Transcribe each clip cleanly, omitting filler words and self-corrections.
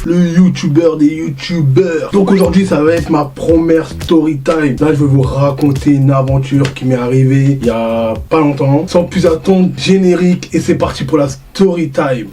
Le youtubeur des youtubeurs. Donc aujourd'hui ça va être ma première story time. Là je vais vous raconter une aventure qui m'est arrivée il y a pas longtemps. Sans plus attendre, générique et c'est parti pour la story time.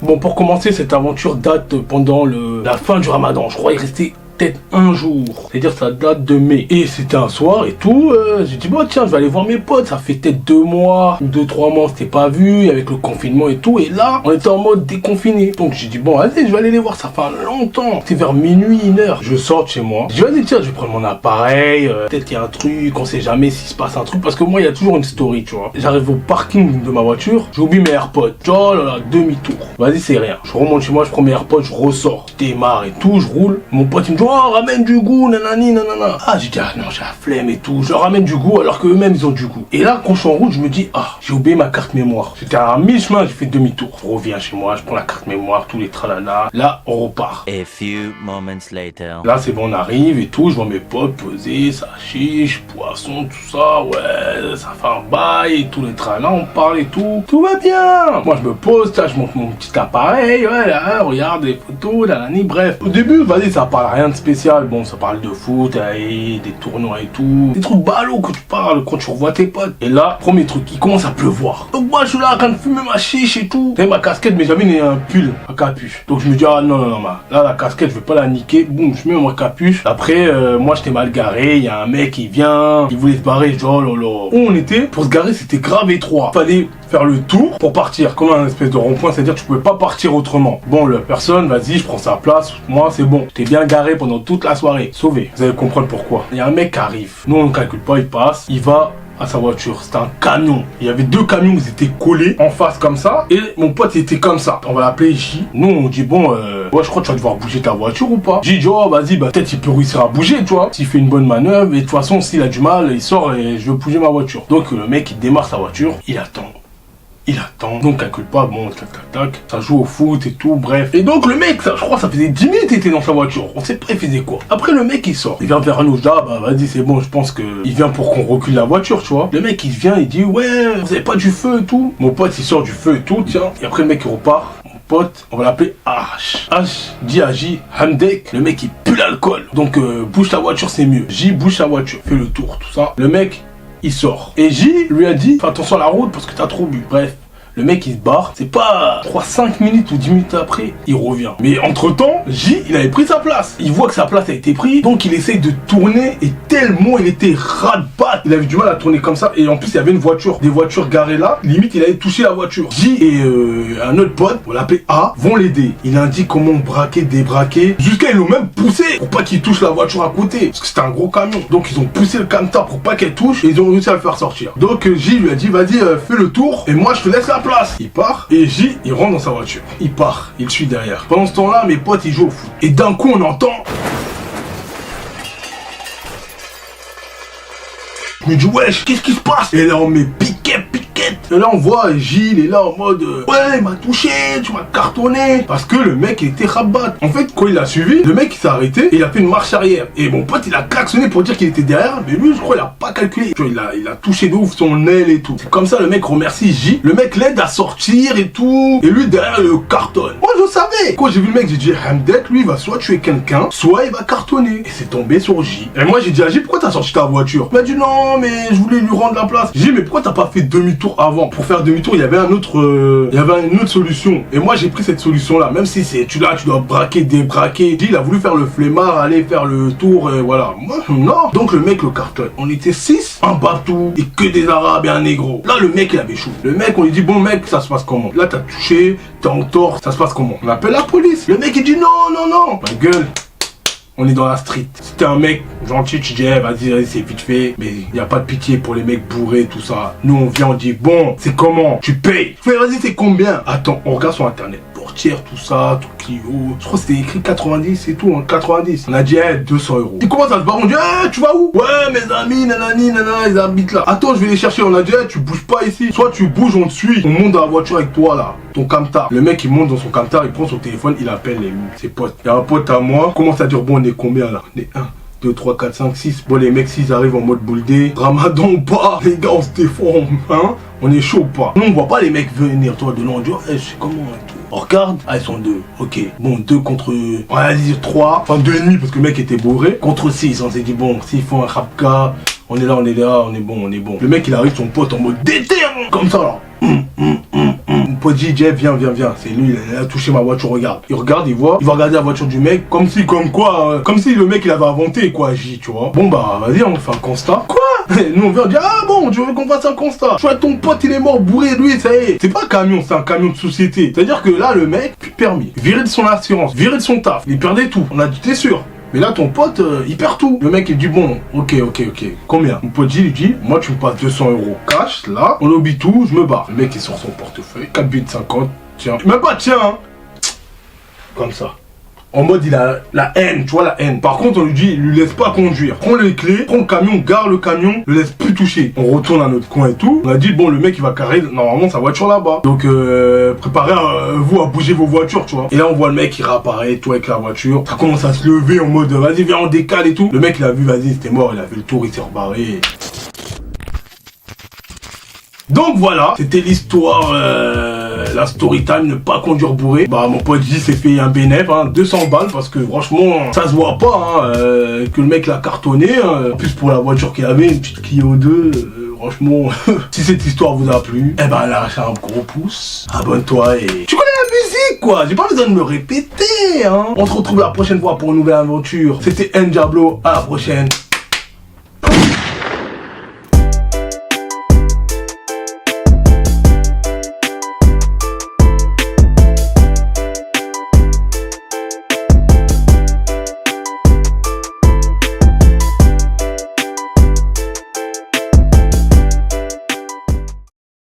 Bon, pour commencer, cette aventure date pendant la fin du ramadan. Je crois qu'il restait peut-être un jour, c'est-à-dire ça date de mai. Et c'était un soir et tout, j'ai dit bon tiens je vais aller voir mes potes, ça fait peut-être 2 mois, 2-3 mois on s'était pas vu avec le confinement et tout, et là on était en mode déconfiné. Donc j'ai dit bon allez je vais aller les voir, ça fait longtemps, c'était vers minuit, 1h, je sors de chez moi, je dis vas-y tiens je vais prendre mon appareil, peut-être qu'il y a un truc, on sait jamais s'il se passe un truc, parce que moi il y a toujours une story tu vois. J'arrive au parking de ma voiture, j'oublie mes AirPods, oh là là, demi-tour, vas-y c'est rien, je remonte chez moi, je prends mes AirPods, je ressors, je démarre et tout, je roule, mon pote il me dit oh ramène du goût, nanani, nanana. Ah j'ai dit ah non j'ai la flemme et tout, je leur ramène du goût alors que eux-mêmes ils ont du goût. Et là quand je suis en route je me dis ah j'ai oublié ma carte mémoire. J'étais à mi-chemin, j'ai fait demi-tour. Je reviens chez moi, je prends la carte mémoire, tous les tralala. Là on repart. A few moments later. Là c'est bon on arrive et tout, je vois mes potes poser, ça chiche, poisson, tout ça, ouais, ça fait un bail et tous les tralala, on parle et tout va bien. Moi je me pose, là je monte mon petit appareil, ouais là, regarde les photos, nanani, bref. Au début vas-y ça parle rien de spécial. Bon, ça parle de foot, et des tournois et tout. Des trucs ballots que tu parles quand tu revois tes potes. Et là, premier truc, il commence à pleuvoir. Donc moi, je suis là en train de fumer ma chiche et tout. J'avais ma casquette, mais j'avais un pull à capuche. Donc je me dis, ah non, là, la casquette, je vais pas la niquer. Boum, je mets ma capuche. Après, moi, j'étais mal garé. Il y a un mec qui vient, il voulait se barrer. Je dis, oh là là. Où on était, pour se garer, c'était grave étroit. Fallait faire le tour pour partir, comme un espèce de rond-point, c'est-à-dire que tu pouvais pas partir autrement. Bon, la personne, vas-y, je prends sa place. Moi, c'est bon. J'étais bien garé pendant toute la soirée. Sauvé. Vous allez comprendre pourquoi. Il y a un mec qui arrive. Nous, on ne calcule pas, il passe. Il va à sa voiture. C'était un camion. Il y avait 2 camions qui étaient collés en face comme ça. Et mon pote il était comme ça. On va l'appeler J. Nous, on dit bon, ouais, je crois que tu vas devoir bouger ta voiture ou pas. J dit oh, vas-y, bah peut-être il peut réussir à bouger, tu vois. S'il fait une bonne manœuvre. Et de toute façon, s'il a du mal, il sort et je veux bouger ma voiture. Donc, le mec, il démarre sa voiture. Il attend, donc calcule pas, bon, tac, ça joue au foot et tout, bref. Et donc le mec, ça, je crois ça faisait 10 minutes qu'il était dans sa voiture, on sait pas il faisait quoi. Après le mec il sort, il vient vers nous, ah bah vas-y c'est bon, je pense que il vient pour qu'on recule la voiture, tu vois. Le mec il vient, il dit ouais, vous avez pas du feu et tout. Mon pote il sort du feu et tout, tiens, et après le mec il repart. Mon pote, on va l'appeler H. H dit à J, Hamdek, le mec il pue l'alcool. Donc bouge ta voiture c'est mieux. J bouge ta voiture, fais le tour, tout ça. Le mec il sort. Et J lui a dit, fais attention à la route parce que t'as trop bu. Bref. Le mec il se barre, c'est pas 5 minutes ou 10 minutes après, il revient. Mais entre temps, J il avait pris sa place. Il voit que sa place a été prise, donc il essaye de tourner et tellement il était ras-de-patte. Il avait du mal à tourner comme ça et en plus il y avait une voiture, des voitures garées là, limite il avait touché la voiture. J et un autre pote, on l'appelle A, vont l'aider. Il indique comment braquer, débraquer, jusqu'à ils l'ont même poussé pour pas qu'il touche la voiture à côté, parce que c'était un gros camion. Donc ils ont poussé le camtar pour pas qu'elle touche et ils ont réussi à le faire sortir. Donc J lui a dit vas-y fais le tour et moi je te laisse la place. Il part et J il rentre dans sa voiture. Il part, il suit derrière. Pendant ce temps-là, mes potes ils jouent au foot. Et d'un coup on entend. Je me dis wesh, qu'est-ce qui se passe? Et là on met piquet. Et là on voit Gilles est là en mode ouais il m'a touché, tu m'as cartonné. Parce que le mec il était rabat. En fait quand il l'a suivi, le mec il s'est arrêté et il a fait une marche arrière. Et mon pote il a klaxonné pour dire qu'il était derrière. Mais lui je crois il a pas calculé. Tu vois, il a touché de ouf son aile et tout. C'est comme ça le mec remercie J. Le mec l'aide à sortir et tout. Et lui derrière le cartonne. Moi je savais. Quand j'ai vu le mec j'ai dit Hamdek lui il va soit tuer quelqu'un, soit il va cartonner. Et c'est tombé sur J. Et moi j'ai dit à J pourquoi t'as sorti ta voiture? Il m'a dit non mais je voulais lui rendre la place. J mais pourquoi t'as pas fait demi-tour avant? Pour faire demi-tour, il y avait une autre solution. Et moi, j'ai pris cette solution-là. Même si tu dois braquer, débraquer. Il a voulu faire le flemmard, aller faire le tour, et voilà. Moi, non. Donc, le mec, le cartonne. On était 6, un bateau, et que des arabes et un négro. Là, le mec, il avait chaud. Le mec, on lui dit, bon, mec, ça se passe comment? Là, t'as touché, t'es en tort, ça se passe comment? On appelle la police. Le mec, il dit, non. Ma gueule. On est dans la street. Si t'es un mec gentil, tu dis hey, vas-y, c'est vite fait. Mais y a pas de pitié pour les mecs bourrés, tout ça. Nous on vient, on dit bon, c'est comment? Tu payes. Je fais vas-y, c'est combien? Attends, on regarde sur internet. Portière, tout ça, tout Clio. Je crois que c'était écrit 90 et tout, en 90. On a dit 200 €. Il commence à se barrer, on dit tu vas où? Ouais, mes amis, nanani, nanana, ils habitent là. Attends, je vais les chercher. On a dit tu bouges pas ici. Soit tu bouges, on te suit. On monte dans la voiture avec toi là. Ton camtar. Le mec il monte dans son camtar, il prend son téléphone, il appelle ses potes. Il y a un pote à moi, commence à dire bon on est combien là? On est 1, 2, 3, 4, 5, 6. Bon, les mecs, s'ils arrivent en mode boule D, ramadan ou pas, les gars, on se défend, hein. On est chaud ou pas. Nous, on voit pas les mecs venir, toi, de loin. On dit, ouais, je sais comment et tout. On regarde, ah, ils sont 2. Ok. Bon, 2 contre, on va dire 3. Enfin, 2,5 parce que le mec était bourré. Contre 6. On s'est dit, bon, s'ils font un rapka, on est là, on est bon, on est bon. Le mec, il arrive, son pote en mode déter, comme ça, là. Mon pote dit, Jeff, viens. C'est lui, il a touché ma voiture, regarde. Il regarde, il voit, il va regarder la voiture du mec, comme si le mec, il avait inventé, quoi, J, tu vois. Bon, bah, vas-y, on fait un constat. Quoi? Nous, on vient, on dit, ah bon, tu veux qu'on fasse un constat? Tu vois, ton pote, il est mort, bourré, lui, ça y est. C'est pas un camion, c'est un camion de société. C'est-à-dire que là, le mec, plus de permis, viré de son assurance, viré de son taf, il perdait tout. On a dit, t'es sûr? Mais là, ton pote, il perd tout. Le mec, il dit, bon, ok. Combien? Mon pote, il dit, moi, tu me passes 200 € cash, là, on oublie tout, je me barre. Le mec, il sort son portefeuille, 4 billets de 50, tiens. Même pas, tiens, hein. Comme ça. En mode, il a la haine, tu vois, la haine. Par contre, on lui dit, lui laisse pas conduire. Prends les clés, prends le camion, gare le camion, le laisse plus toucher. On retourne à notre coin et tout. On a dit, bon, le mec, il va carrer normalement sa voiture là-bas. Donc, préparez-vous à bouger vos voitures, tu vois. Et là, on voit le mec, il réapparaît, tout avec la voiture. Ça commence à se lever en mode, vas-y, viens, on décale et tout. Le mec, il a vu, vas-y, c'était mort, il a fait le tour, il s'est rebarré. Donc voilà, c'était l'histoire, la story time, ne pas conduire bourré. Bah mon pote J s'est fait un bénéf, hein, 200 balles parce que franchement ça se voit pas hein, que le mec l'a cartonné. Hein. En plus pour la voiture qu'il avait, une petite Clio 2, franchement, si cette histoire vous a plu, eh ben lâchez un gros pouce, abonne-toi et... Tu connais la musique quoi, j'ai pas besoin de me répéter hein. On se retrouve la prochaine fois pour une nouvelle aventure. C'était N Diablo, à la prochaine.